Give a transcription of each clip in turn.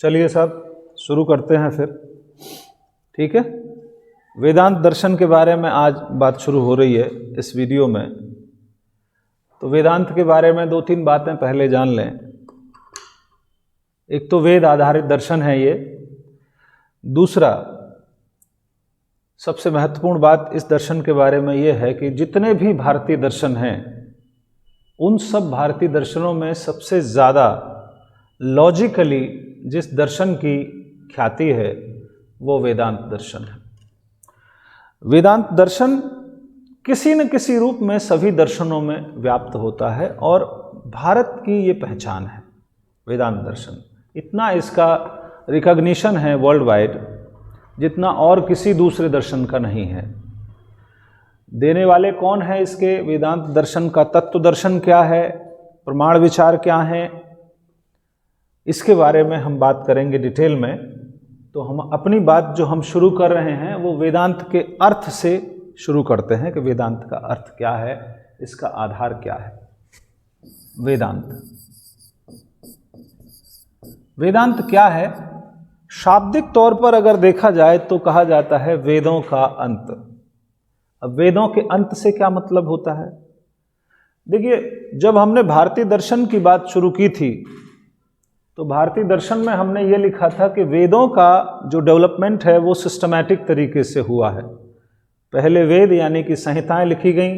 चलिए साहब शुरू करते हैं फिर। ठीक है, वेदांत दर्शन के बारे में आज बात शुरू हो रही है इस वीडियो में। तो वेदांत के बारे में दो तीन बातें पहले जान लें। एक तो वेद आधारित दर्शन है ये। दूसरा सबसे महत्वपूर्ण बात इस दर्शन के बारे में ये है कि जितने भी भारतीय दर्शन हैं उन सब भारतीय दर्शनों में सबसे ज़्यादा लॉजिकली जिस दर्शन की ख्याति है वो वेदांत दर्शन है। वेदांत दर्शन किसी न किसी रूप में सभी दर्शनों में व्याप्त होता है और भारत की ये पहचान है वेदांत दर्शन। इतना इसका रिकॉग्निशन है वर्ल्ड वाइड जितना और किसी दूसरे दर्शन का नहीं है। देने वाले कौन है इसके वेदांत दर्शन का? तत्व दर्शन क्या है, प्रमाण विचार क्या है, इसके बारे में हम बात करेंगे डिटेल में। तो हम अपनी बात जो हम शुरू कर रहे हैं वो वेदांत के अर्थ से शुरू करते हैं कि वेदांत का अर्थ क्या है, इसका आधार क्या है। वेदांत क्या है? शाब्दिक तौर पर अगर देखा जाए तो कहा जाता है वेदों का अंत। अब वेदों के अंत से क्या मतलब होता है? देखिए, जब हमने भारतीय दर्शन की बात शुरू की थी तो भारतीय दर्शन में हमने ये लिखा था कि वेदों का जो डेवलपमेंट है वो सिस्टमैटिक तरीके से हुआ है। पहले वेद यानी कि संहिताएं लिखी गईं,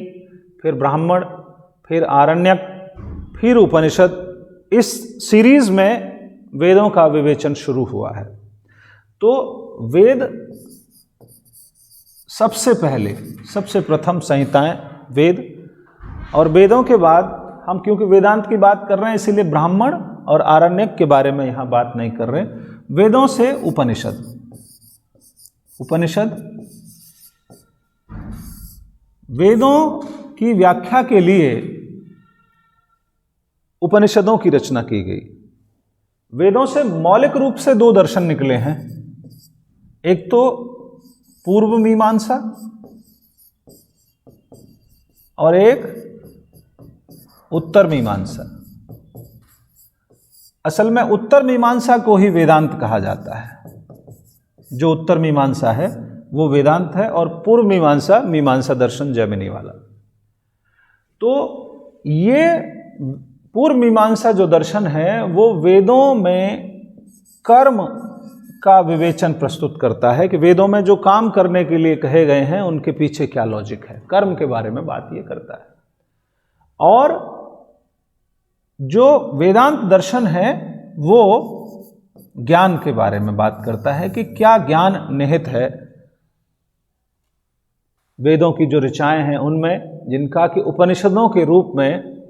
फिर ब्राह्मण, फिर आरण्यक, फिर उपनिषद। इस सीरीज में वेदों का विवेचन शुरू हुआ है। तो वेद सबसे प्रथम संहिताएं वेद, और वेदों के बाद हम क्योंकि वेदांत की बात कर रहे हैं इसीलिए ब्राह्मण और आरण्यक के बारे में यहाँ बात नहीं कर रहे। वेदों से उपनिषद, वेदों की व्याख्या के लिए उपनिषदों की रचना की गई। वेदों से मौलिक रूप से दो दर्शन निकले हैं, एक तो पूर्व मीमांसा और एक उत्तर मीमांसा। असल में उत्तर मीमांसा को ही वेदांत कहा जाता है। जो उत्तर मीमांसा है वो वेदांत है और पूर्व मीमांसा दर्शन जैमिनी वाला। तो ये पूर्व मीमांसा जो दर्शन है वो वेदों में कर्म का विवेचन प्रस्तुत करता है कि वेदों में जो काम करने के लिए कहे गए हैं उनके पीछे क्या लॉजिक है, कर्म के बारे में बात ये करता है। और जो वेदांत दर्शन है वो ज्ञान के बारे में बात करता है कि क्या ज्ञान निहित है वेदों की जो ऋचाएं हैं उनमें, जिनका कि उपनिषदों के रूप में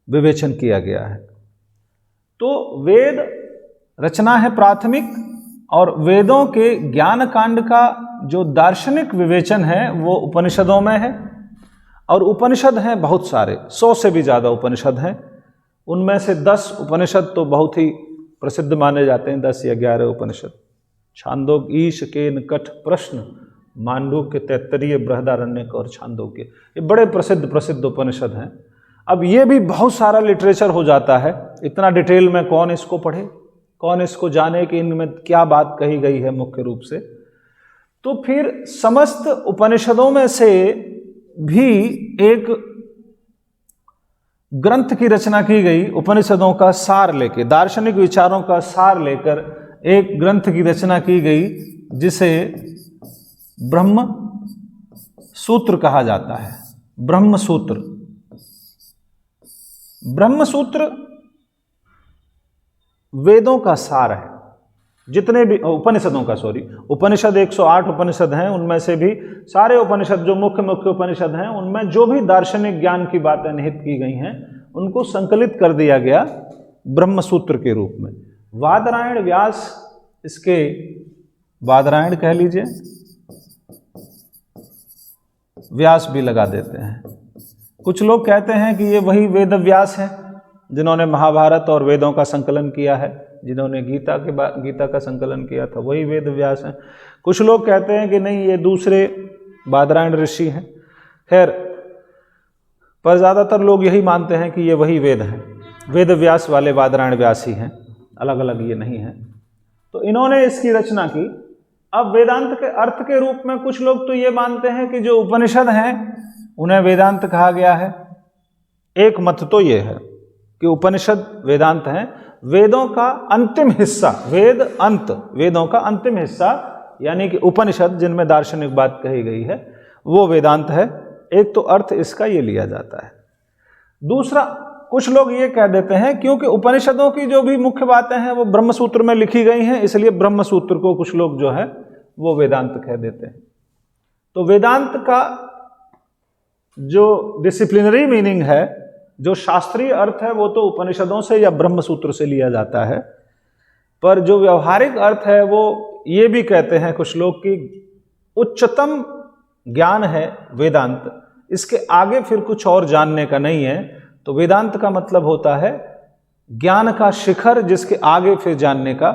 विवेचन किया गया है। तो वेद रचना है प्राथमिक, और वेदों के ज्ञान कांड का जो दार्शनिक विवेचन है वो उपनिषदों में है। और उपनिषद हैं बहुत सारे, 100 से भी ज़्यादा उपनिषद हैं। उनमें से 10 उपनिषद तो बहुत ही प्रसिद्ध माने जाते हैं, 10 या 11 उपनिषद। छांदोग्य, ईश, केन, कठ, प्रश्न, मांडूक्य, तैत्तरीय, बृहदारण्यक और छांदोग्य, ये बड़े प्रसिद्ध उपनिषद हैं। अब ये भी बहुत सारा लिटरेचर हो जाता है, इतना डिटेल में कौन इसको पढ़े, कौन इसको जाने कि इनमें क्या बात कही गई है मुख्य रूप से। तो फिर समस्त उपनिषदों में से भी एक ग्रंथ की रचना की गई, उपनिषदों का सार लेकर, दार्शनिक विचारों का सार लेकर एक ग्रंथ की रचना की गई जिसे ब्रह्म सूत्र कहा जाता है। ब्रह्म सूत्र वेदों का सार है। जितने भी उपनिषद 108 उपनिषद हैं, उनमें से भी सारे उपनिषद जो मुख्य उपनिषद हैं उनमें जो भी दार्शनिक ज्ञान की बातें निहित की गई हैं उनको संकलित कर दिया गया ब्रह्म सूत्र के रूप में। वादरायण व्यास, इसके वादरायण कह लीजिए, व्यास भी लगा देते हैं। कुछ लोग कहते हैं कि ये वही वेद व्यास हैं जिन्होंने महाभारत और वेदों का संकलन किया है, जिन्होंने गीता का संकलन किया था वही वेद व्यास हैं। कुछ लोग कहते हैं कि नहीं, ये दूसरे बादरायण ऋषि हैं। खैर, पर ज़्यादातर लोग यही मानते हैं कि ये वही वेद हैं, वेद व्यास वाले बादरायण व्यास ही हैं। अलग अलग ये नहीं है। तो इन्होंने इसकी रचना की। अब वेदांत के अर्थ के रूप में कुछ लोग तो ये मानते हैं कि जो उपनिषद हैं उन्हें वेदांत कहा गया है। एक मत तो ये है कि उपनिषद वेदांत हैं। वेदों का अंतिम हिस्सा, वेद अंत, वेदों का अंतिम हिस्सा यानी कि उपनिषद जिनमें दार्शनिक बात कही गई है वो वेदांत है। एक तो अर्थ इसका ये लिया जाता है। दूसरा, कुछ लोग ये कह देते हैं क्योंकि उपनिषदों की जो भी मुख्य बातें हैं वो ब्रह्मसूत्र में लिखी गई हैं, इसलिए ब्रह्मसूत्र को कुछ लोग जो है वो वेदांत कह देते हैं। तो वेदांत का जो डिसिप्लिनरी मीनिंग है, जो शास्त्रीय अर्थ है, वो तो उपनिषदों से या ब्रह्मसूत्र से लिया जाता है। पर जो व्यवहारिक अर्थ है वो ये भी कहते हैं कुछ लोग कि उच्चतम ज्ञान है वेदांत, इसके आगे फिर कुछ और जानने का नहीं है। तो वेदांत का मतलब होता है ज्ञान का शिखर जिसके आगे फिर जानने का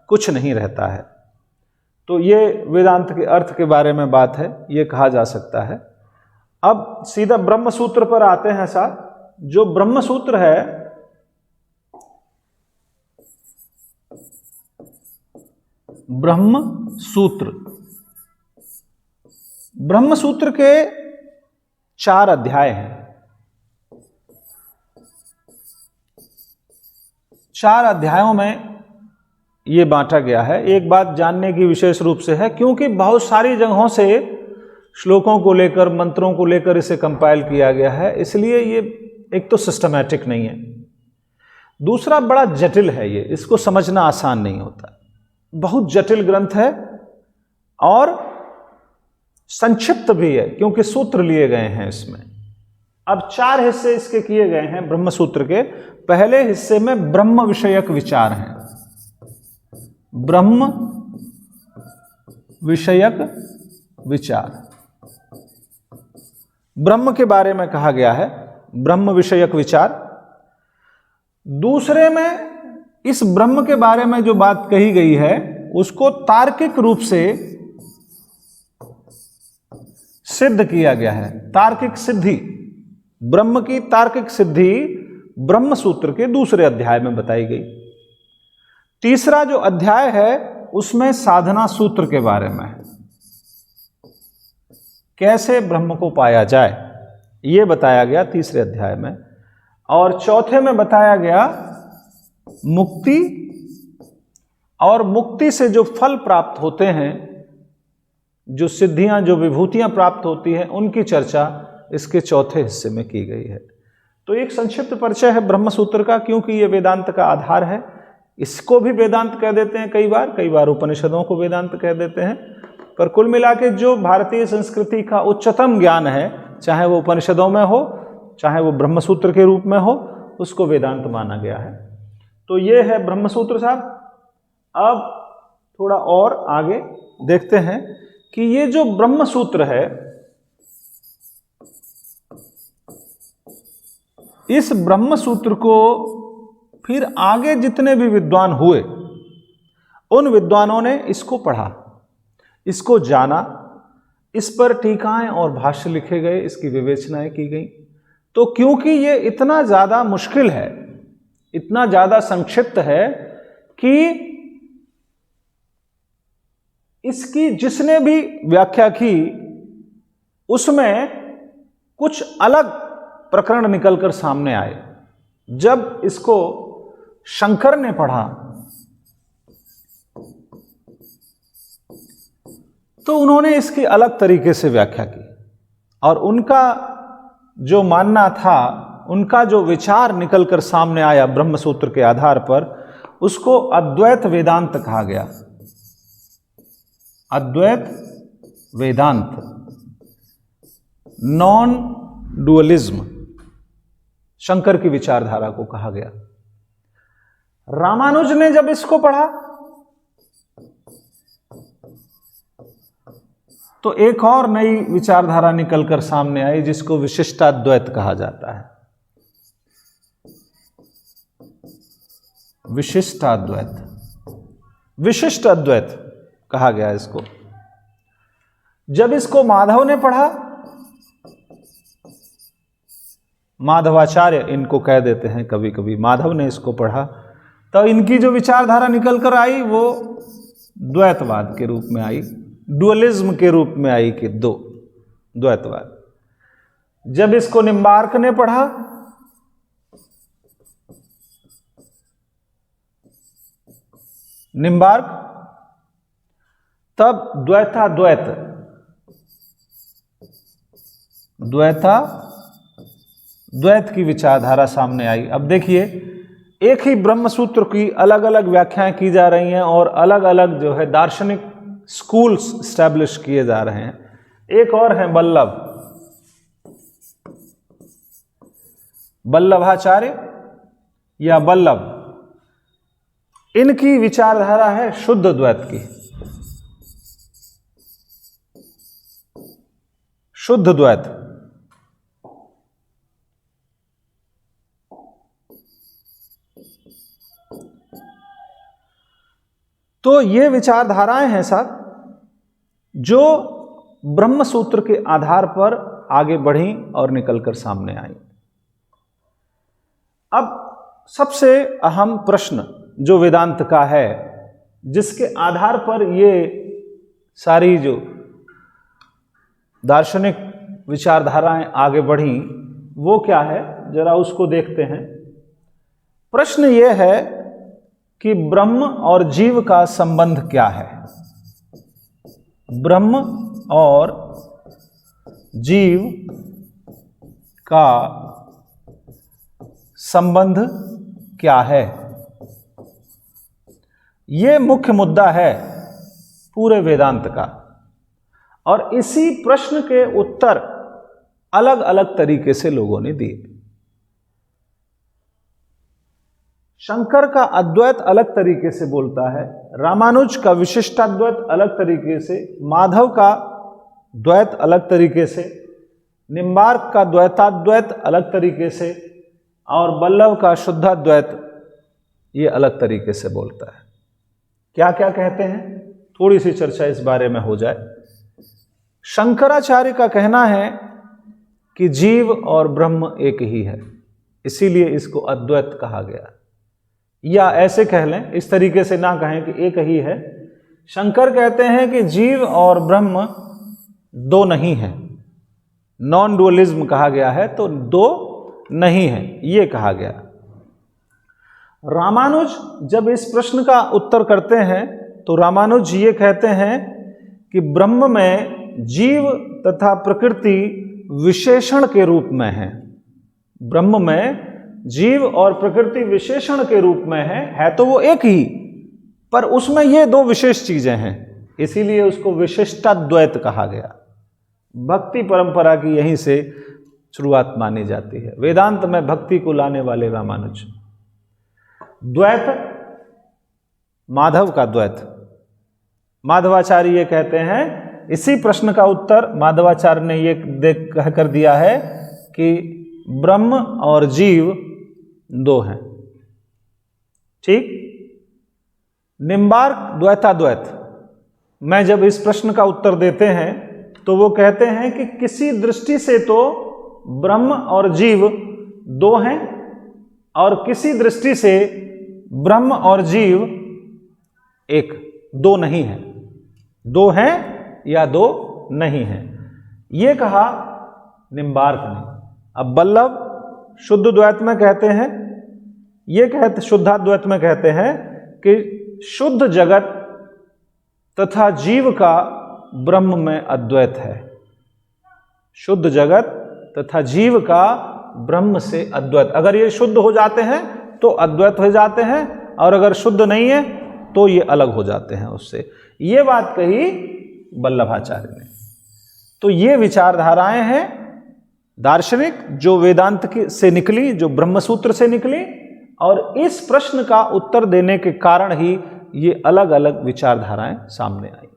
कुछ नहीं रहता है। तो ये वेदांत के अर्थ के बारे में बात है, ये कहा जा सकता है। अब सीधा ब्रह्मसूत्र पर आते हैं साहब। जो ब्रह्मसूत्र है, ब्रह्मसूत्र, ब्रह्मसूत्र के 4 अध्याय हैं। 4 अध्यायों में ये बांटा गया है। एक बात जानने की विशेष रूप से है क्योंकि बहुत सारी जगहों से श्लोकों को लेकर, मंत्रों को लेकर इसे कंपाइल किया गया है, इसलिए ये एक तो सिस्टमैटिक नहीं है, दूसरा बड़ा जटिल है। ये इसको समझना आसान नहीं होता, बहुत जटिल ग्रंथ है और संक्षिप्त भी है क्योंकि सूत्र लिए गए हैं इसमें। अब 4 हिस्से इसके किए गए हैं ब्रह्मसूत्र के। पहले हिस्से में ब्रह्म विषयक विचार हैं, ब्रह्म विषयक विचार, ब्रह्म के बारे में कहा गया है, ब्रह्म विषयक विचार। दूसरे में इस ब्रह्म के बारे में जो बात कही गई है उसको तार्किक रूप से सिद्ध किया गया है, तार्किक सिद्धि, ब्रह्म की तार्किक सिद्धि ब्रह्म सूत्र के दूसरे अध्याय में बताई गई। तीसरा जो अध्याय है उसमें साधना सूत्र के बारे में है, कैसे ब्रह्म को पाया जाए ये बताया गया तीसरे अध्याय में। और चौथे में बताया गया मुक्ति, और मुक्ति से जो फल प्राप्त होते हैं, जो सिद्धियां, जो विभूतियां प्राप्त होती हैं, उनकी चर्चा इसके चौथे हिस्से में की गई है। तो एक संक्षिप्त परिचय है ब्रह्मसूत्र का, क्योंकि ये वेदांत का आधार है। इसको भी वेदांत कह देते हैं कई बार उपनिषदों को वेदांत कह देते हैं। पर कुल मिला के जो भारतीय संस्कृति का उच्चतम ज्ञान है, चाहे वो उपनिषदों में हो चाहे वो ब्रह्मसूत्र के रूप में हो, उसको वेदांत माना गया है। तो ये है ब्रह्मसूत्र साहब। अब थोड़ा और आगे देखते हैं कि ये जो ब्रह्मसूत्र है, इस ब्रह्मसूत्र को फिर आगे जितने भी विद्वान हुए, उन विद्वानों ने इसको पढ़ा, इसको जाना, इस पर टीकाएं और भाष्य लिखे गए, इसकी विवेचनाएं की गई। तो क्योंकि ये इतना ज़्यादा मुश्किल है, इतना ज़्यादा संक्षिप्त है कि इसकी जिसने भी व्याख्या की उसमें कुछ अलग प्रकरण निकलकर सामने आए। जब इसको शंकर ने पढ़ा तो उन्होंने इसकी अलग तरीके से व्याख्या की, और उनका जो मानना था, उनका जो विचार निकलकर सामने आया ब्रह्मसूत्र के आधार पर, उसको अद्वैत वेदांत कहा गया। अद्वैत वेदांत, नॉन डुअलिज्म, शंकर की विचारधारा को कहा गया। रामानुज ने जब इसको पढ़ा तो एक और नई विचारधारा निकलकर सामने आई, जिसको विशिष्टाद्वैत कहा जाता है। विशिष्टाद्वैत, विशिष्ट अद्वैत कहा गया इसको। जब इसको माधव ने पढ़ा, माधवाचार्य इनको कह देते हैं कभी कभी, माधव ने इसको पढ़ा तो इनकी जो विचारधारा निकल कर आई वो द्वैतवाद के रूप में आई, डुअलिज्म के रूप में आई कि दो, द्वैतवाद। जब इसको निम्बार्क ने पढ़ा, निम्बार्क, तब द्वैताद्वैत, द्वैत की विचारधारा सामने आई। अब देखिए, एक ही ब्रह्म सूत्र की अलग अलग व्याख्याएं की जा रही हैं और अलग अलग जो है दार्शनिक स्कूल्स स्टैब्लिश किए जा रहे हैं। एक और है वल्लभाचार्य या वल्लभ, इनकी विचारधारा है शुद्ध द्वैत की, शुद्ध द्वैत। तो ये विचारधाराएं हैं साहब जो ब्रह्म सूत्र के आधार पर आगे बढ़ी और निकलकर सामने आई। अब सबसे अहम प्रश्न जो वेदांत का है, जिसके आधार पर ये सारी जो दार्शनिक विचारधाराएं आगे बढ़ी, वो क्या है, जरा उसको देखते हैं। प्रश्न ये है कि ब्रह्म और जीव का संबंध क्या है, ब्रह्म और जीव का संबंध क्या है। ये मुख्य मुद्दा है पूरे वेदांत का, और इसी प्रश्न के उत्तर अलग अलग तरीके से लोगों ने दिए। शंकर का अद्वैत अलग तरीके से बोलता है, रामानुज का विशिष्टाद्वैत अलग तरीके से, माधव का द्वैत अलग तरीके से, निम्बार्क का द्वैताद्वैत अलग तरीके से, और वल्लभ का शुद्धाद्वैत ये अलग तरीके से बोलता है। क्या क्या कहते हैं, थोड़ी सी चर्चा इस बारे में हो जाए। शंकराचार्य का कहना है कि जीव और ब्रह्म एक ही है, इसीलिए इसको अद्वैत कहा गया। या ऐसे कह लें, इस तरीके से ना कहें कि एक ही है। शंकर कहते हैं कि जीव और ब्रह्म दो नहीं है, नॉन डुअलिज्म कहा गया है, तो दो नहीं है ये कहा गया। रामानुज जब इस प्रश्न का उत्तर करते हैं तो रामानुज ये कहते हैं कि ब्रह्म में जीव तथा प्रकृति विशेषण के रूप में है, ब्रह्म में जीव और प्रकृति विशेषण के रूप में है तो वो एक ही, पर उसमें ये दो विशेष चीजें हैं, इसीलिए उसको विशिष्टाद्वैत कहा गया। भक्ति परंपरा की यहीं से शुरुआत मानी जाती है, वेदांत में भक्ति को लाने वाले रामानुज। द्वैत, माधव का द्वैत, माधवाचार्य ये कहते हैं, इसी प्रश्न का उत्तर माधवाचार्य ने ये कह कर दिया है कि ब्रह्म और जीव दो हैं। ठीक। निम्बार्क द्वैताद्वैत में जब इस प्रश्न का उत्तर देते हैं तो वो कहते हैं कि किसी दृष्टि से तो ब्रह्म और जीव दो हैं, और किसी दृष्टि से ब्रह्म और जीव एक, दो नहीं है, दो हैं या दो नहीं है, ये कहा निम्बार्क ने। अब वल्लभ शुद्ध द्वैत में कहते हैं, ये कहते शुद्धाद्वैत में कहते हैं कि शुद्ध जगत तथा जीव का ब्रह्म में अद्वैत है, शुद्ध जगत तथा जीव का ब्रह्म से अद्वैत। अगर ये शुद्ध हो जाते हैं तो अद्वैत हो जाते हैं, और अगर शुद्ध नहीं है तो ये अलग हो जाते हैं उससे। ये बात कही वल्लभाचार्य ने। तो ये विचारधाराएं हैं दार्शनिक जो वेदांत से निकली, जो ब्रह्मसूत्र से निकली, और इस प्रश्न का उत्तर देने के कारण ही ये अलग अलग विचारधाराएं सामने आई।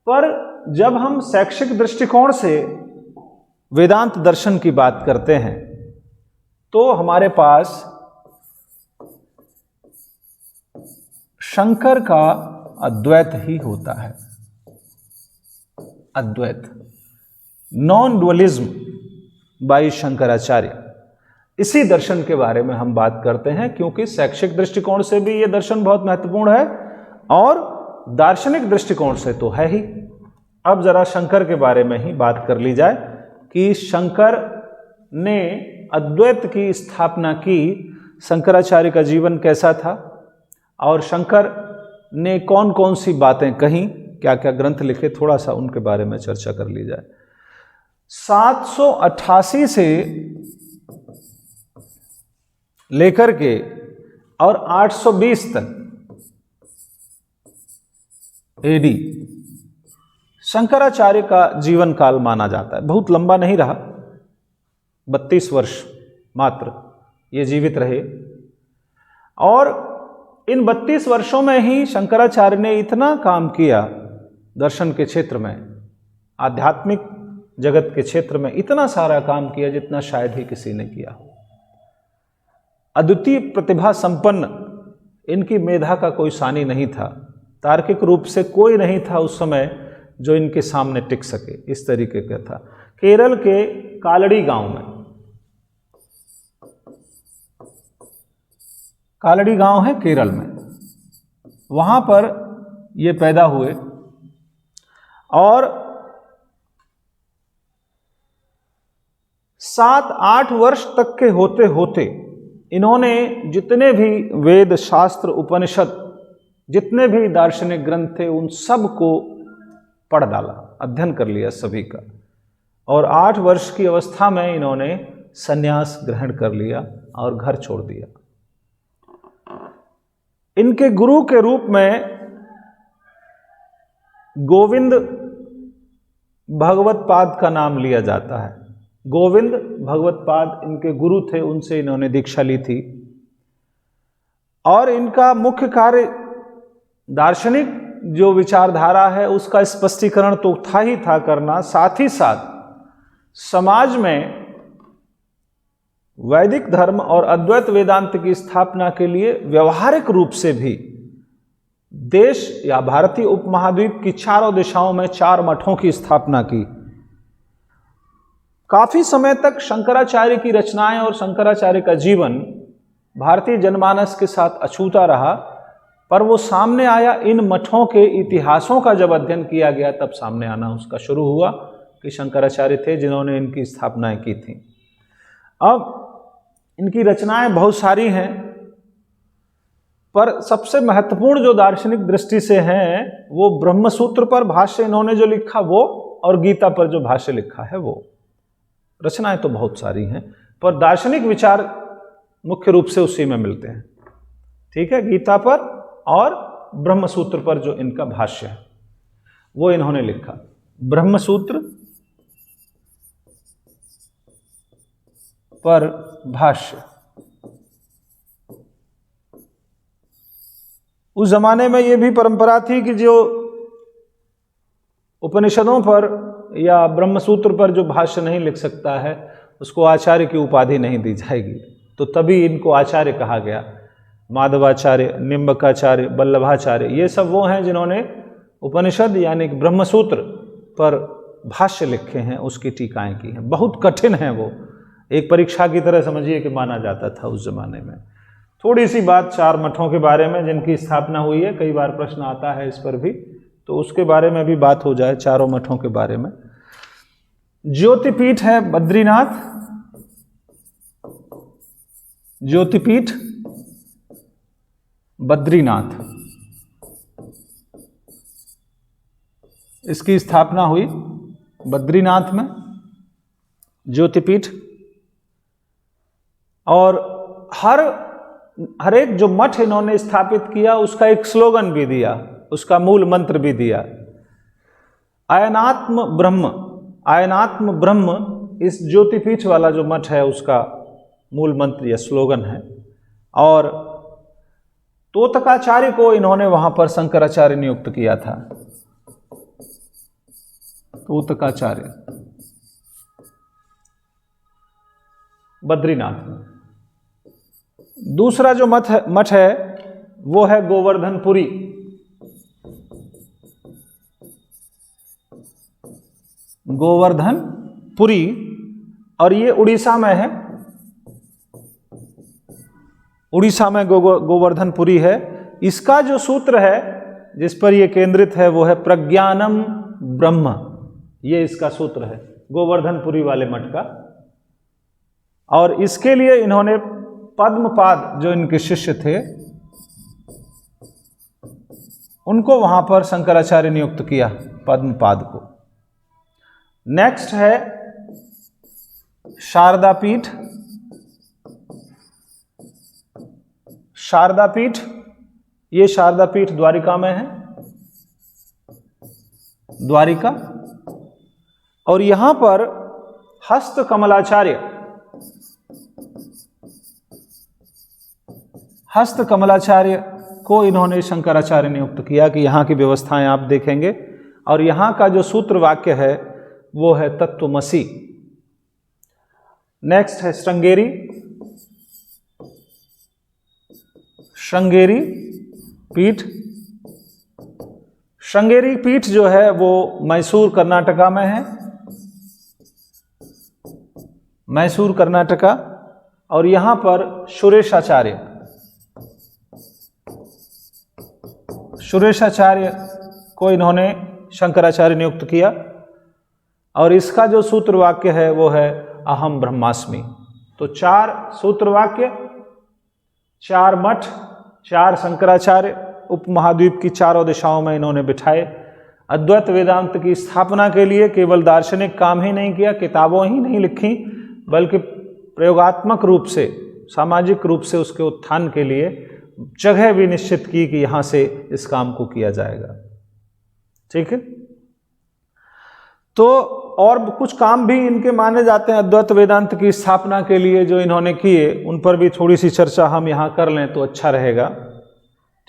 पर जब हम शैक्षिक दृष्टिकोण से वेदांत दर्शन की बात करते हैं तो हमारे पास शंकर का अद्वैत ही होता है, अद्वैत, नॉन डुअलिज्म बाय शंकराचार्य। इसी दर्शन के बारे में हम बात करते हैं, क्योंकि शैक्षिक दृष्टिकोण से भी ये दर्शन बहुत महत्वपूर्ण है और दार्शनिक दृष्टिकोण से तो है ही। अब जरा शंकर के बारे में ही बात कर ली जाए कि शंकर ने अद्वैत की स्थापना की। शंकराचार्य का जीवन कैसा था और शंकर ने कौन कौन सी बातें कहीं, क्या क्या ग्रंथ लिखे, थोड़ा सा उनके बारे में चर्चा कर ली जाए। 788 से लेकर के और 820 तक एडी शंकराचार्य का जीवन काल माना जाता है। बहुत लंबा नहीं रहा, 32 वर्ष मात्र ये जीवित रहे। और इन 32 वर्षों में ही शंकराचार्य ने इतना काम किया दर्शन के क्षेत्र में, आध्यात्मिक जगत के क्षेत्र में इतना सारा काम किया जितना शायद ही किसी ने किया हो। अद्वितीय प्रतिभा संपन्न, इनकी मेधा का कोई सानी नहीं था। तार्किक रूप से कोई नहीं था उस समय जो इनके सामने टिक सके, इस तरीके का था। केरल के कालड़ी गांव में, कालड़ी गांव है केरल में, वहां पर ये पैदा हुए और 7-8 वर्ष तक के होते होते इन्होंने जितने भी वेद शास्त्र उपनिषद, जितने भी दार्शनिक ग्रंथ थे, उन सब को पढ़ डाला, अध्ययन कर लिया सभी का। और 8 वर्ष की अवस्था में इन्होंने संन्यास ग्रहण कर लिया और घर छोड़ दिया। इनके गुरु के रूप में गोविंद भगवत्पाद का नाम लिया जाता है। गोविंद भगवत्पाद इनके गुरु थे, उनसे इन्होंने दीक्षा ली थी। और इनका मुख्य कार्य दार्शनिक जो विचारधारा है उसका स्पष्टीकरण तो था ही था करना, साथ ही साथ समाज में वैदिक धर्म और अद्वैत वेदांत की स्थापना के लिए व्यवहारिक रूप से भी देश या भारतीय उपमहाद्वीप की चारों दिशाओं में 4 मठों की स्थापना की। काफी समय तक शंकराचार्य की रचनाएं और शंकराचार्य का जीवन भारतीय जनमानस के साथ अछूता रहा, पर वो सामने आया इन मठों के इतिहासों का जब अध्ययन किया गया तब सामने आना उसका शुरू हुआ कि शंकराचार्य थे जिन्होंने इनकी स्थापनाएं की थी। अब इनकी रचनाएं बहुत सारी हैं, पर सबसे महत्वपूर्ण जो दार्शनिक दृष्टि से हैं वो ब्रह्मसूत्र पर भाष्य इन्होंने जो लिखा वो, और गीता पर जो भाष्य लिखा है वो। रचनाएं तो बहुत सारी हैं, पर दार्शनिक विचार मुख्य रूप से उसी में मिलते हैं। ठीक है, गीता पर और ब्रह्मसूत्र पर जो इनका भाष्य है वो इन्होंने लिखा। ब्रह्मसूत्र पर भाष्य। उस जमाने में ये भी परंपरा थी कि जो उपनिषदों पर या ब्रह्मसूत्र पर जो भाष्य नहीं लिख सकता है उसको आचार्य की उपाधि नहीं दी जाएगी, तो तभी इनको आचार्य कहा गया। माधवाचार्य, निम्बकाचार्य, वल्लभाचार्य, ये सब वो हैं जिन्होंने उपनिषद यानी ब्रह्मसूत्र पर भाष्य लिखे हैं, उसकी टीकाएं की हैं। बहुत कठिन है वो, एक परीक्षा की तरह समझिए कि माना जाता था उस जमाने में। थोड़ी सी बात 4 मठों के बारे में जिनकी स्थापना हुई है, कई बार प्रश्न आता है इस पर भी, तो उसके बारे में भी बात हो जाए, चारों मठों के बारे में। ज्योतिपीठ है बद्रीनाथ, ज्योतिपीठ बद्रीनाथ, इसकी स्थापना हुई बद्रीनाथ में, ज्योतिपीठ। और हर एक जो मठ इन्होंने स्थापित किया उसका एक स्लोगन भी दिया, उसका मूल मंत्र भी दिया। अयनात्म ब्रह्म, अयनात्म ब्रह्म इस ज्योतिपीठ वाला जो मठ है उसका मूल मंत्र या स्लोगन है। और तोतकाचार्य को इन्होंने वहां पर शंकराचार्य नियुक्त किया था, तोतकाचार्य, बद्रीनाथ में। दूसरा जो मठ है वो है गोवर्धनपुरी। गोवर्धनपुरी, और ये उड़ीसा में है, उड़ीसा में गोवर्धनपुरी है। इसका जो सूत्र है जिस पर यह केंद्रित है वो है प्रज्ञानम ब्रह्म, ये इसका सूत्र है गोवर्धनपुरी वाले मठ का। और इसके लिए इन्होंने पद्मपाद जो इनके शिष्य थे उनको वहां पर शंकराचार्य नियुक्त किया, पद्मपाद को। नेक्स्ट है शारदा पीठ। शारदा पीठ, ये शारदा पीठ द्वारिका में है, द्वारिका। और यहां पर हस्त कमलाचार्य, हस्त कमलाचार्य को इन्होंने शंकराचार्य नियुक्त किया कि यहाँ की व्यवस्थाएं आप देखेंगे। और यहाँ का जो सूत्र वाक्य है वो है तत्वमसि। नेक्स्ट है श्रृंगेरी। श्रृंगेरी पीठ, श्रृंगेरी पीठ जो है वो मैसूर कर्नाटका में है, मैसूर कर्नाटका। और यहाँ पर सुरेशाचार्य, सुरेशाचार्य को इन्होंने शंकराचार्य नियुक्त किया। और इसका जो सूत्र वाक्य है वो है अहम ब्रह्मास्मि। तो 4 सूत्र वाक्य, 4 मठ, 4 शंकराचार्य उपमहाद्वीप की चारों दिशाओं में इन्होंने बिठाए। अद्वैत वेदांत की स्थापना के लिए केवल दार्शनिक काम ही नहीं किया, किताबों ही नहीं लिखी, बल्कि प्रयोगात्मक रूप से, सामाजिक रूप से उसके उत्थान के लिए जगह भी निश्चित की कि यहां से इस काम को किया जाएगा। ठीक है। तो और कुछ काम भी इनके माने जाते हैं अद्वैत वेदांत की स्थापना के लिए जो इन्होंने किए, उन पर भी थोड़ी सी चर्चा हम यहाँ कर लें तो अच्छा रहेगा।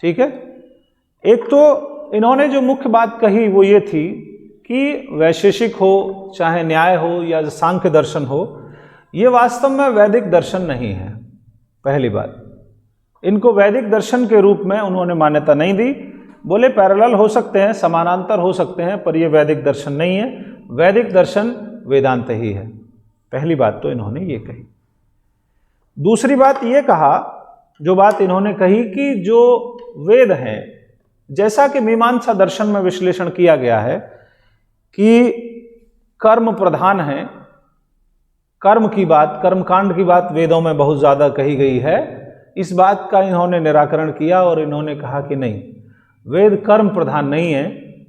ठीक है। एक तो इन्होंने जो मुख्य बात कही वो ये थी कि वैशेषिक हो चाहे न्याय हो या सांख्य दर्शन हो, ये वास्तव में वैदिक दर्शन नहीं है। पहली बात, इनको वैदिक दर्शन के रूप में उन्होंने मान्यता नहीं दी। बोले पैरेलल हो सकते हैं, समानांतर हो सकते हैं, पर ये वैदिक दर्शन नहीं है। वैदिक दर्शन वेदांत ही है। पहली बात तो इन्होंने ये कही। दूसरी बात ये कहा, जो बात इन्होंने कही कि जो वेद हैं, जैसा कि मीमांसा दर्शन में विश्लेषण किया गया है कि कर्म प्रधान है, कर्म की बात, कर्मकांड की बात वेदों में बहुत ज़्यादा कही गई है। इस बात का इन्होंने निराकरण किया और इन्होंने कहा कि नहीं, वेद कर्म प्रधान नहीं है,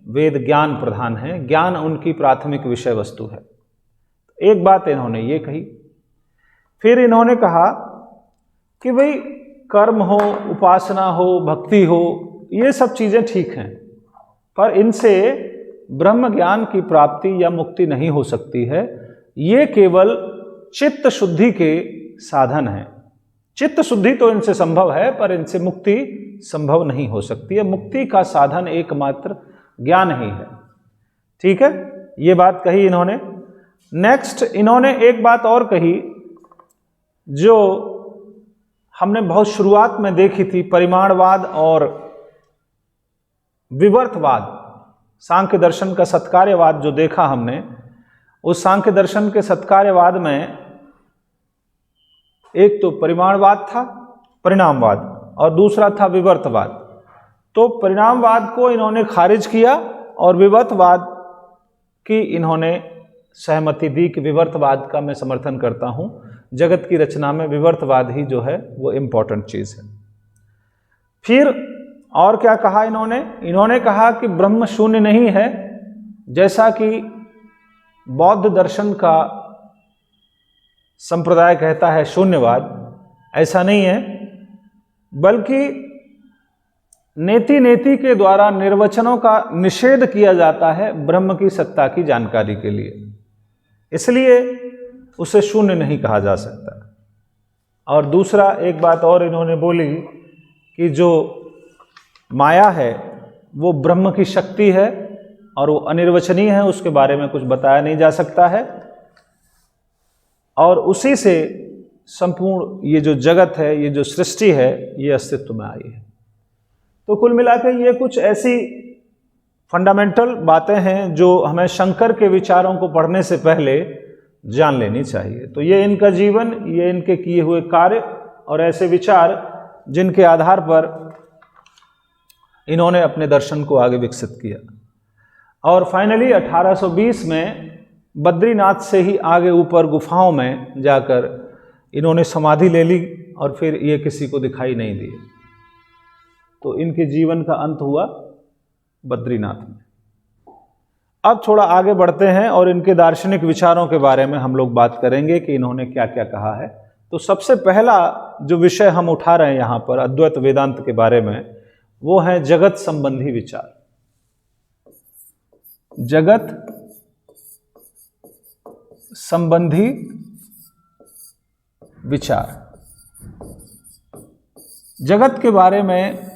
वेद ज्ञान प्रधान है, ज्ञान उनकी प्राथमिक विषय वस्तु है। एक बात इन्होंने ये कही। फिर इन्होंने कहा कि भाई कर्म हो, उपासना हो, भक्ति हो, ये सब चीज़ें ठीक हैं, पर इनसे ब्रह्म ज्ञान की प्राप्ति या मुक्ति नहीं हो सकती है। ये केवल चित्त शुद्धि के साधन हैं। चित्त शुद्धि तो इनसे संभव है, पर इनसे मुक्ति संभव नहीं हो सकती है। मुक्ति का साधन एकमात्र ज्ञान ही है। ठीक है, ये बात कही इन्होंने। नेक्स्ट इन्होंने एक बात और कही जो हमने बहुत शुरुआत में देखी थी, परिमाणवाद और विवर्तवाद, सांख्य दर्शन का सत्कार्यवाद जो देखा हमने, उस सांख्य दर्शन के सत्कार्यवाद में एक तो परिमाणवाद था, परिणामवाद, और दूसरा था विवर्तवाद। तो परिणामवाद को इन्होंने खारिज किया और विवर्तवाद की इन्होंने सहमति दी कि विवर्तवाद का मैं समर्थन करता हूं। जगत की रचना में विवर्तवाद ही जो है वो इम्पोर्टेंट चीज़ है। फिर और क्या कहा इन्होंने? इन्होंने कहा कि ब्रह्म शून्य नहीं है, जैसा कि बौद्ध दर्शन का संप्रदाय कहता है शून्यवाद। ऐसा नहीं है, बल्कि नेति नेति के द्वारा निर्वचनों का निषेध किया जाता है ब्रह्म की सत्ता की जानकारी के लिए, इसलिए उसे शून्य नहीं कहा जा सकता। और दूसरा एक बात और इन्होंने बोली कि जो माया है वो ब्रह्म की शक्ति है और वो अनिर्वचनीय है, उसके बारे में कुछ बताया नहीं जा सकता है, और उसी से संपूर्ण ये जो जगत है, ये जो सृष्टि है, ये अस्तित्व में आई है। तो कुल मिलाकर ये कुछ ऐसी फंडामेंटल बातें हैं जो हमें शंकर के विचारों को पढ़ने से पहले जान लेनी चाहिए। तो ये इनका जीवन, ये इनके किए हुए कार्य और ऐसे विचार जिनके आधार पर इन्होंने अपने दर्शन को आगे विकसित किया। और फाइनली 1820 में बद्रीनाथ से ही आगे ऊपर गुफाओं में जाकर इन्होंने समाधि ले ली और फिर ये किसी को दिखाई नहीं दिए। तो इनके जीवन का अंत हुआ बद्रीनाथ में। अब थोड़ा आगे बढ़ते हैं और इनके दार्शनिक विचारों के बारे में हम लोग बात करेंगे कि इन्होंने क्या क्या कहा है। तो सबसे पहला जो विषय हम उठा रहे हैं यहाँ पर अद्वैत वेदांत के बारे में, वो है जगत संबंधी विचार। जगत संबंधी विचार। जगत के बारे में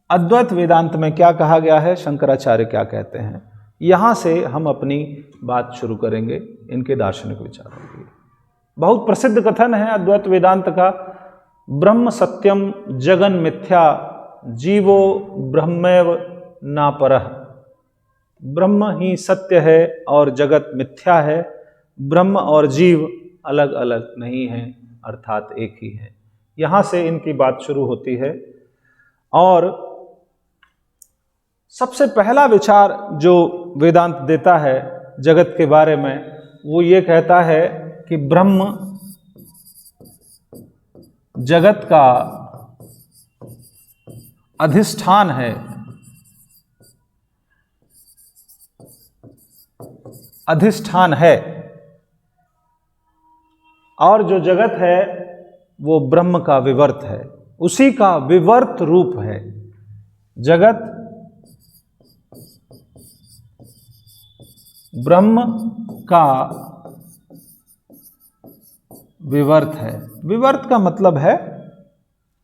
अद्वैत वेदांत में क्या कहा गया है, शंकराचार्य क्या कहते हैं, यहां से हम अपनी बात शुरू करेंगे इनके दार्शनिक विचारों की। बहुत प्रसिद्ध कथन है अद्वैत वेदांत का, ब्रह्म सत्यम जगन मिथ्या जीवो ब्रह्मैव ना परः। ब्रह्म ही सत्य है और जगत मिथ्या है, ब्रह्म और जीव अलग अलग नहीं हैं, अर्थात एक ही है। यहाँ से इनकी बात शुरू होती है। और सबसे पहला विचार जो वेदांत देता है जगत के बारे में, वो ये कहता है कि ब्रह्म जगत का अधिष्ठान है, अधिष्ठान है, और जो जगत है वो ब्रह्म का विवर्त है, उसी का विवर्त रूप है। जगत ब्रह्म का विवर्त है। विवर्त का मतलब है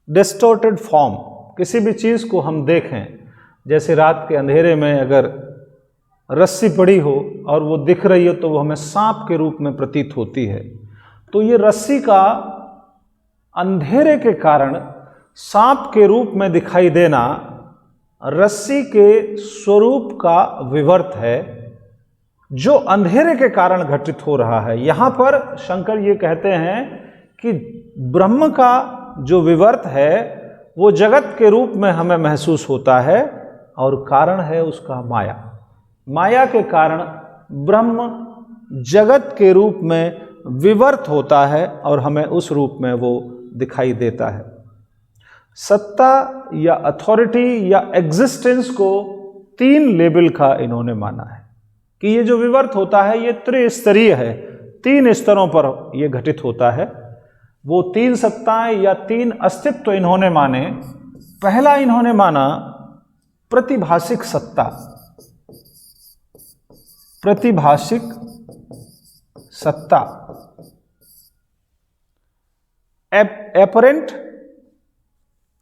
डिस्टॉर्टेड फॉर्म। किसी भी चीज को हम देखें, जैसे रात के अंधेरे में अगर रस्सी पड़ी हो और वो दिख रही हो तो वो हमें सांप के रूप में प्रतीत होती है। तो ये रस्सी का अंधेरे के कारण सांप के रूप में दिखाई देना रस्सी के स्वरूप का विवर्त है, जो अंधेरे के कारण घटित हो रहा है। यहां पर शंकर ये कहते हैं कि ब्रह्म का जो विवर्त है वो जगत के रूप में हमें महसूस होता है, और कारण है उसका माया। माया के कारण ब्रह्म जगत के रूप में विवर्त होता है और हमें उस रूप में वो दिखाई देता है। सत्ता या अथॉरिटी या एग्जिस्टेंस को 3 लेवल का इन्होंने माना है कि ये जो विवर्त होता है ये त्रिस्तरीय है, 3 स्तरों पर ये घटित होता है। वो 3 सत्ताएं या 3 अस्तित्व इन्होंने माने। पहला इन्होंने माना प्रतिभाषिक सत्ता। प्रतिभाषिक सत्ता, एपरेंट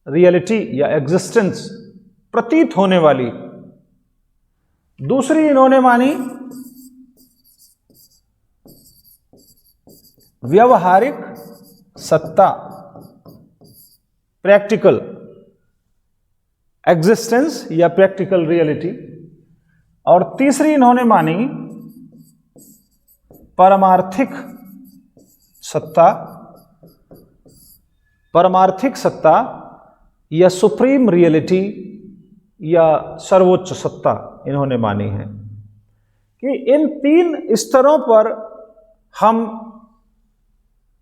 रियलिटी या एग्जिस्टेंस, प्रतीत होने वाली। दूसरी इन्होंने मानी व्यवहारिक सत्ता, प्रैक्टिकल एग्जिस्टेंस या प्रैक्टिकल रियलिटी। और तीसरी इन्होंने मानी परमार्थिक सत्ता। परमार्थिक सत्ता या सुप्रीम रियलिटी या सर्वोच्च सत्ता इन्होंने मानी है कि इन 3 स्तरों पर हम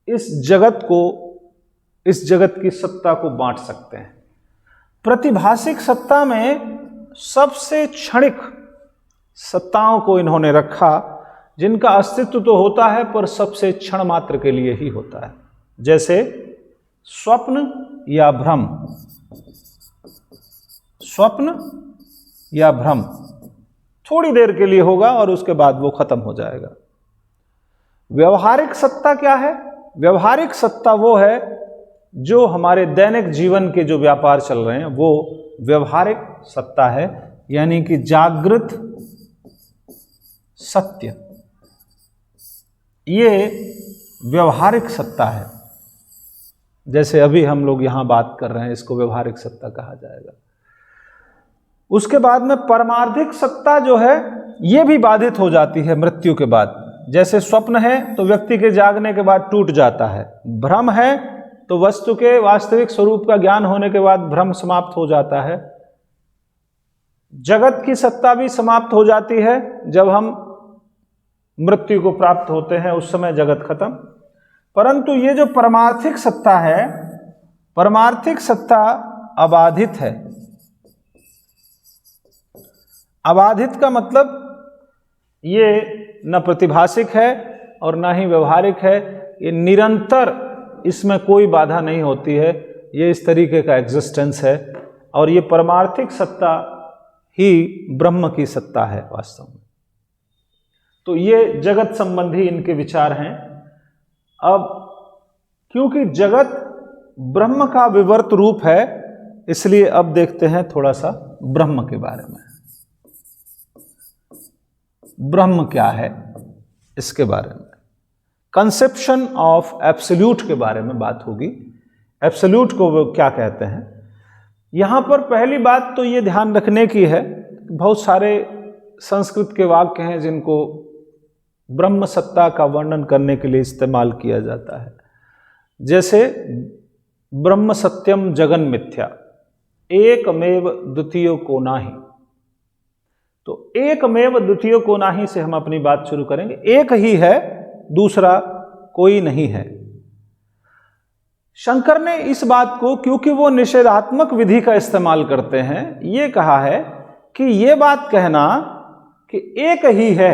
इस जगत को, इस जगत की सत्ता को बांट सकते हैं। प्रतिभाषिक सत्ता में सबसे क्षणिक सत्ताओं को इन्होंने रखा, जिनका अस्तित्व तो होता है पर सबसे क्षण मात्र के लिए ही होता है, जैसे स्वप्न या भ्रम। स्वप्न या भ्रम थोड़ी देर के लिए होगा और उसके बाद वो खत्म हो जाएगा। व्यवहारिक सत्ता क्या है? व्यवहारिक सत्ता वो है जो हमारे दैनिक जीवन के जो व्यापार चल रहे हैं वो व्यवहारिक सत्ता है, यानी कि जागृत सत्य, ये व्यवहारिक सत्ता है। जैसे अभी हम लोग यहां बात कर रहे हैं, इसको व्यवहारिक सत्ता कहा जाएगा। उसके बाद में परमार्थिक सत्ता जो है ये भी बाधित हो जाती है मृत्यु के बाद। जैसे स्वप्न है तो व्यक्ति के जागने के बाद टूट जाता है, भ्रम है तो वस्तु के वास्तविक स्वरूप का ज्ञान होने के बाद भ्रम समाप्त हो जाता है। जगत की सत्ता भी समाप्त हो जाती है जब हम मृत्यु को प्राप्त होते हैं, उस समय जगत खत्म। परंतु ये जो परमार्थिक सत्ता है, परमार्थिक सत्ता अबाधित है। अबाधित का मतलब ये न प्रतिभासिक है और न ही व्यवहारिक है, ये निरंतर, इसमें कोई बाधा नहीं होती है, ये इस तरीके का एग्जिस्टेंस है। और ये परमार्थिक सत्ता ही ब्रह्म की सत्ता है वास्तव में। तो ये जगत संबंधी इनके विचार हैं। अब क्योंकि जगत ब्रह्म का विवर्त रूप है, इसलिए अब देखते हैं थोड़ा सा ब्रह्म के बारे में। ब्रह्म क्या है, इसके बारे में, कंसेप्शन ऑफ एब्सोल्यूट के बारे में बात होगी। एब्सोल्यूट को वो क्या कहते हैं। यहां पर पहली बात तो ये ध्यान रखने की है, बहुत सारे संस्कृत के वाक्य हैं जिनको ब्रह्म सत्ता का वर्णन करने के लिए इस्तेमाल किया जाता है। जैसे ब्रह्म सत्यम जगन मिथ्या, एकमेव द्वितीय को नाही। तो एकमेव द्वितीय को नाही से हम अपनी बात शुरू करेंगे। एक ही है, दूसरा कोई नहीं है। शंकर ने इस बात को, क्योंकि वो निषेधात्मक विधि का इस्तेमाल करते हैं, ये कहा है कि ये बात कहना कि एक ही है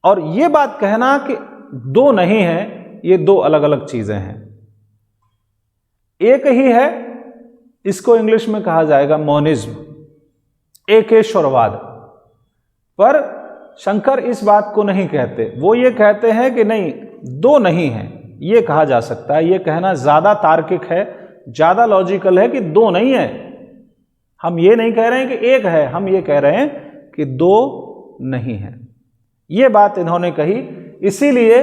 और ये बात कहना कि दो नहीं है, ये दो अलग अलग चीजें हैं। एक ही है, इसको इंग्लिश में कहा जाएगा मोनिज्म, एकेश्वरवाद। पर शंकर इस बात को नहीं कहते। वो ये कहते हैं कि नहीं, दो नहीं है, ये कहा जा सकता है। ये कहना ज्यादा तार्किक है, ज्यादा लॉजिकल है कि दो नहीं है। हम ये नहीं कह रहे हैं कि एक है, हम ये कह रहे हैं कि दो नहीं है। ये बात इन्होंने कही, इसीलिए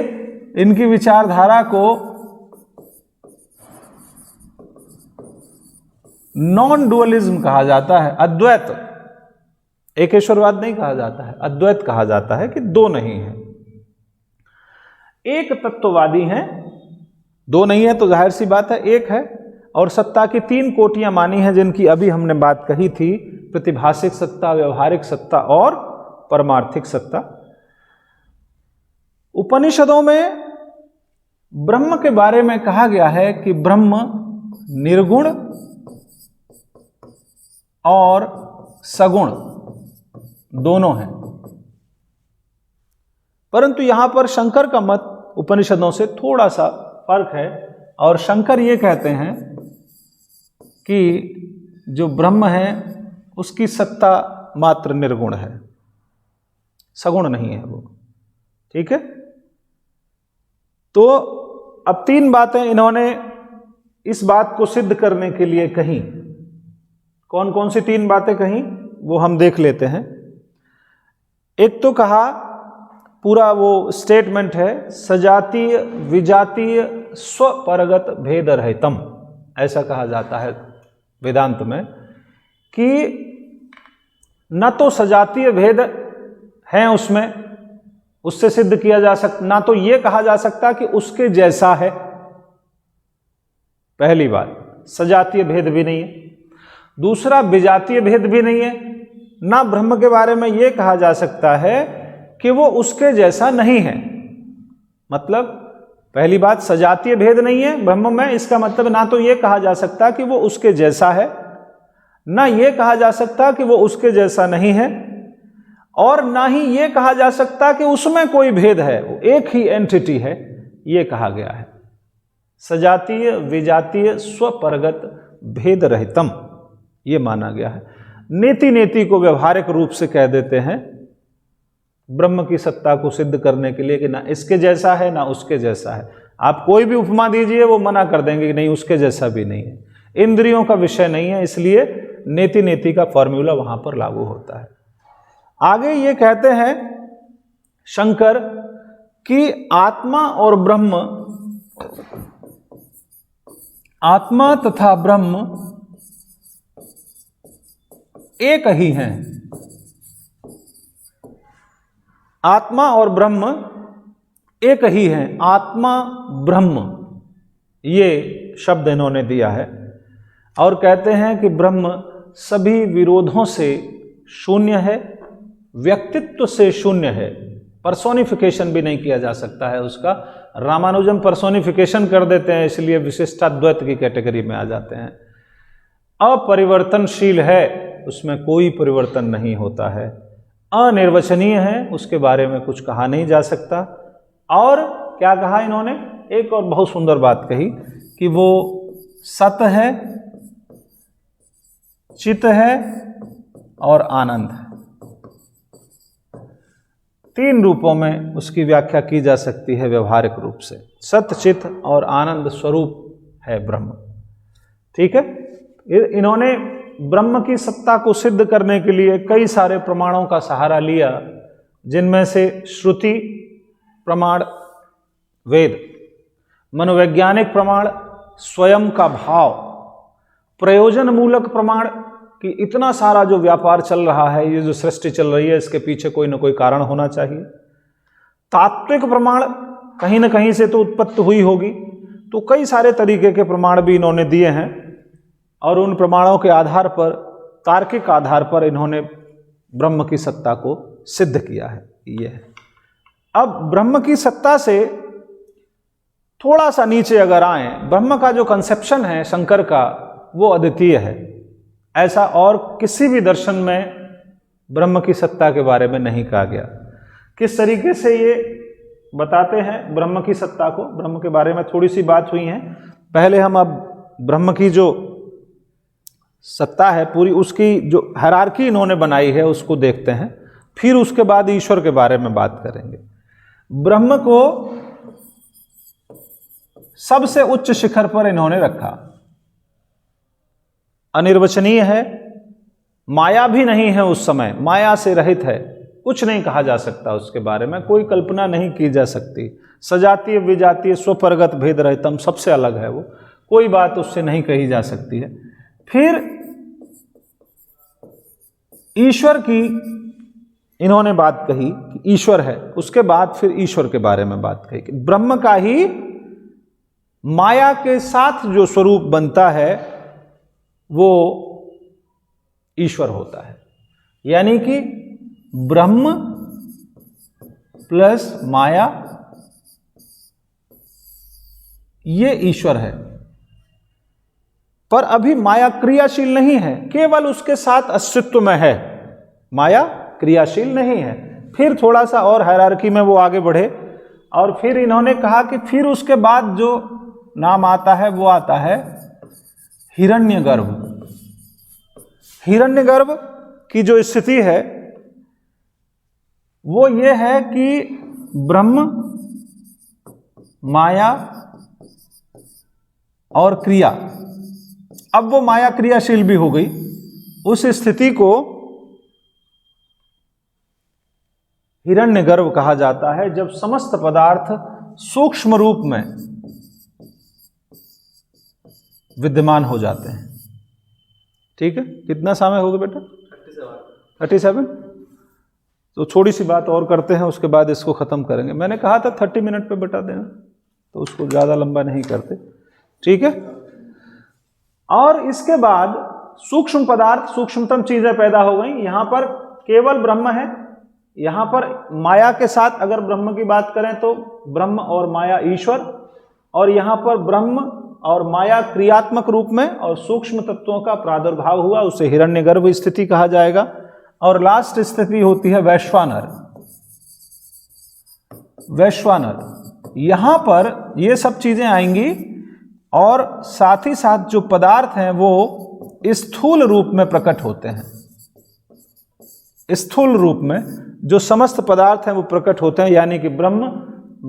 इनकी विचारधारा को नॉन डुअलिज्म कहा जाता है, अद्वैत, एकेश्वरवाद नहीं कहा जाता है, अद्वैत कहा जाता है कि दो नहीं है। एक तत्ववादी हैं, दो नहीं है तो जाहिर सी बात है एक है। और सत्ता की तीन कोटियां मानी हैं जिनकी अभी हमने बात कही थी, प्रतिभासिक सत्ता, व्यवहारिक सत्ता और परमार्थिक सत्ता। उपनिषदों में ब्रह्म के बारे में कहा गया है कि ब्रह्म निर्गुण और सगुण दोनों हैं। परंतु यहां पर शंकर का मत उपनिषदों से थोड़ा सा फर्क है, और शंकर ये कहते हैं कि जो ब्रह्म है उसकी सत्ता मात्र निर्गुण है, सगुण नहीं है वो। ठीक है। तो अब तीन बातें इन्होंने इस बात को सिद्ध करने के लिए कही। कौन कौन सी तीन बातें कही वो हम देख लेते हैं। एक तो कहा, पूरा वो स्टेटमेंट है, सजातीय विजातीय स्वपरगत भेद रहितम, ऐसा कहा जाता है वेदांत में, कि न तो सजातीय भेद हैं उसमें, उससे सिद्ध किया जा सकता, ना तो ये कहा जा सकता कि उसके जैसा है। पहली बात, सजातीय भेद भी नहीं है। दूसरा, विजातीय भेद भी नहीं है। ना ब्रह्म के बारे में यह कहा जा सकता है कि वो उसके जैसा नहीं है। मतलब पहली बात, सजातीय भेद नहीं है ब्रह्म में, इसका मतलब ना तो यह कहा जा सकता कि वो उसके जैसा है, ना यह कहा जा सकता कि वो उसके जैसा नहीं है, और ना ही यह कहा जा सकता कि उसमें कोई भेद है, वो एक ही एंटिटी है। यह कहा गया है सजातीय विजातीय स्वपरगत भेद रहितम, ये माना गया है। नेति नेति को व्यवहारिक रूप से कह देते हैं ब्रह्म की सत्ता को सिद्ध करने के लिए कि ना इसके जैसा है ना उसके जैसा है। आप कोई भी उपमा दीजिए वो मना कर देंगे कि नहीं उसके जैसा भी नहीं है, इंद्रियों का विषय नहीं है, इसलिए नेति नेति का फॉर्मूला वहां पर लागू होता है। आगे ये कहते हैं शंकर कि आत्मा और ब्रह्म, आत्मा तथा ब्रह्म एक ही हैं। आत्मा और ब्रह्म एक ही हैं। आत्मा ब्रह्म ये शब्द इन्होंने दिया है। और कहते हैं कि ब्रह्म सभी विरोधों से शून्य है, व्यक्तित्व से शून्य है, पर्सोनिफिकेशन भी नहीं किया जा सकता है उसका। रामानुजम पर्सोनिफिकेशन कर देते हैं, इसलिए विशिष्टाद्वैत की कैटेगरी में आ जाते हैं। अपरिवर्तनशील है, उसमें कोई परिवर्तन नहीं होता है। अनिर्वचनीय है, उसके बारे में कुछ कहा नहीं जा सकता। और क्या कहा इन्होंने, एक और बहुत सुंदर बात कही कि वो सत है, चित है और आनंद है। 3 रूपों में उसकी व्याख्या की जा सकती है व्यवहारिक रूप से। सत, चित और आनंद स्वरूप है ब्रह्म। ठीक है। इन्होंने ब्रह्म की सत्ता को सिद्ध करने के लिए कई सारे प्रमाणों का सहारा लिया, जिनमें से श्रुति प्रमाण, वेद, मनोवैज्ञानिक प्रमाण, स्वयं का भाव, प्रयोजन मूलक प्रमाण कि इतना सारा जो व्यापार चल रहा है, ये जो सृष्टि चल रही है, इसके पीछे कोई ना कोई कारण होना चाहिए। तात्विक प्रमाण, कहीं ना कहीं से तो उत्पत्ति हुई होगी। तो कई सारे तरीके के प्रमाण भी इन्होंने दिए हैं और उन प्रमाणों के आधार पर, तार्किक आधार पर इन्होंने ब्रह्म की सत्ता को सिद्ध किया है। ये है। अब ब्रह्म की सत्ता से थोड़ा सा नीचे अगर आए, ब्रह्म का जो कंसेप्शन है शंकर का, वो अद्वितीय है। ऐसा और किसी भी दर्शन में ब्रह्म की सत्ता के बारे में नहीं कहा गया। किस तरीके से ये बताते हैं ब्रह्म की सत्ता को, ब्रह्म के बारे में थोड़ी सी बात हुई है। पहले हम अब ब्रह्म की जो सत्ता है पूरी, उसकी जो हायरार्की इन्होंने बनाई है उसको देखते हैं, फिर उसके बाद ईश्वर के बारे में बात करेंगे। ब्रह्म को सबसे उच्च शिखर पर इन्होंने रखा। अनिर्वचनीय है, माया भी नहीं है उस समय, माया से रहित है, कुछ नहीं कहा जा सकता उसके बारे में, कोई कल्पना नहीं की जा सकती। सजातीय विजातीय स्वपरगत भेद रहितम, सबसे अलग है वो, कोई बात उससे नहीं कही जा सकती है। फिर ईश्वर की इन्होंने बात कही कि ईश्वर है, उसके बाद फिर ईश्वर के बारे में बात कही कि ब्रह्म का ही माया के साथ जो स्वरूप बनता है वो ईश्वर होता है। यानी कि ब्रह्म प्लस माया, ये ईश्वर है। पर अभी माया क्रियाशील नहीं है, केवल उसके साथ अस्तित्व में है, माया क्रियाशील नहीं है। फिर थोड़ा सा और हायरार्की में वो आगे बढ़े और फिर इन्होंने कहा कि फिर उसके बाद जो नाम आता है वो आता है हिरण्यगर्भ। हिरण्यगर्भ की जो स्थिति है वो ये है कि ब्रह्म, माया और क्रिया, अब वो माया क्रियाशील भी हो गई। उस स्थिति को हिरण्यगर्भ कहा जाता है, जब समस्त पदार्थ सूक्ष्म रूप में विद्यमान हो जाते हैं। ठीक है, कितना समय हो गया बेटा? 37। तो थोड़ी सी बात और करते हैं, उसके बाद इसको ख़त्म करेंगे। मैंने कहा था 30 मिनट पे बता देना, तो उसको ज़्यादा लंबा नहीं करते। ठीक है। और इसके बाद सूक्ष्म पदार्थ, सूक्ष्मतम चीज़ें पैदा हो गई। यहाँ पर केवल ब्रह्म है। यहाँ पर माया के साथ अगर ब्रह्म की बात करें तो ब्रह्म और माया ईश्वर, और यहाँ पर ब्रह्म और माया क्रियात्मक रूप में और सूक्ष्म तत्वों का प्रादुर्भाव हुआ, उसे हिरण्यगर्भ स्थिति कहा जाएगा। और लास्ट स्थिति होती है वैश्वानर। वैश्वानर, यहाँ पर ये सब चीजें आएंगी और साथ ही साथ जो पदार्थ हैं वो स्थूल रूप में प्रकट होते हैं। स्थूल रूप में जो समस्त पदार्थ हैं वो प्रकट होते हैं, यानी कि ब्रह्म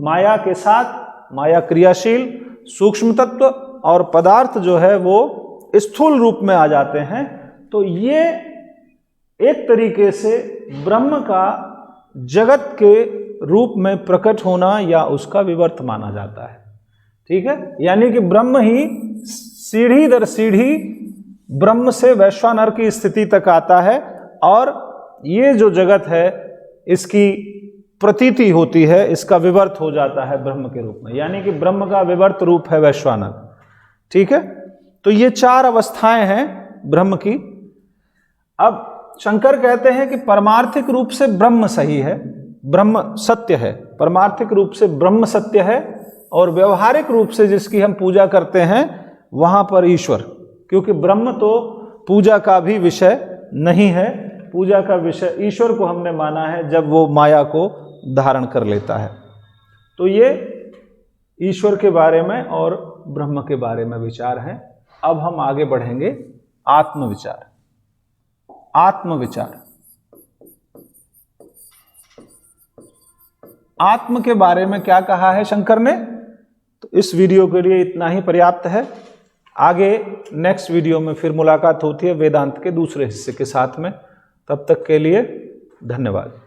माया के साथ, माया क्रियाशील, सूक्ष्म तत्व और पदार्थ जो है वो स्थूल रूप में आ जाते हैं। तो ये एक तरीके से ब्रह्म का जगत के रूप में प्रकट होना या उसका विवर्त माना जाता है। ठीक है, यानी कि ब्रह्म ही सीढ़ी दर सीढ़ी ब्रह्म से वैश्वानर की स्थिति तक आता है, और ये जो जगत है इसकी प्रतीति होती है, इसका विवर्त हो जाता है ब्रह्म के रूप में, यानी कि ब्रह्म का विवर्त रूप है वैश्वानर। ठीक है, तो ये 4 अवस्थाएं हैं ब्रह्म की। अब शंकर कहते हैं कि परमार्थिक रूप से ब्रह्म सही है, ब्रह्म सत्य है, परमार्थिक रूप से ब्रह्म सत्य है, और व्यवहारिक रूप से जिसकी हम पूजा करते हैं वहां पर ईश्वर, क्योंकि ब्रह्म तो पूजा का भी विषय नहीं है, पूजा का विषय ईश्वर को हमने माना है जब वो माया को धारण कर लेता है। तो ये ईश्वर के बारे में और ब्रह्म के बारे में विचार है। अब हम आगे बढ़ेंगे आत्मविचार। आत्मविचार, आत्म के बारे में क्या कहा है शंकर ने, तो इस वीडियो के लिए इतना ही पर्याप्त है। आगे नेक्स्ट वीडियो में फिर मुलाकात होती है वेदांत के दूसरे हिस्से के साथ में। तब तक के लिए धन्यवाद।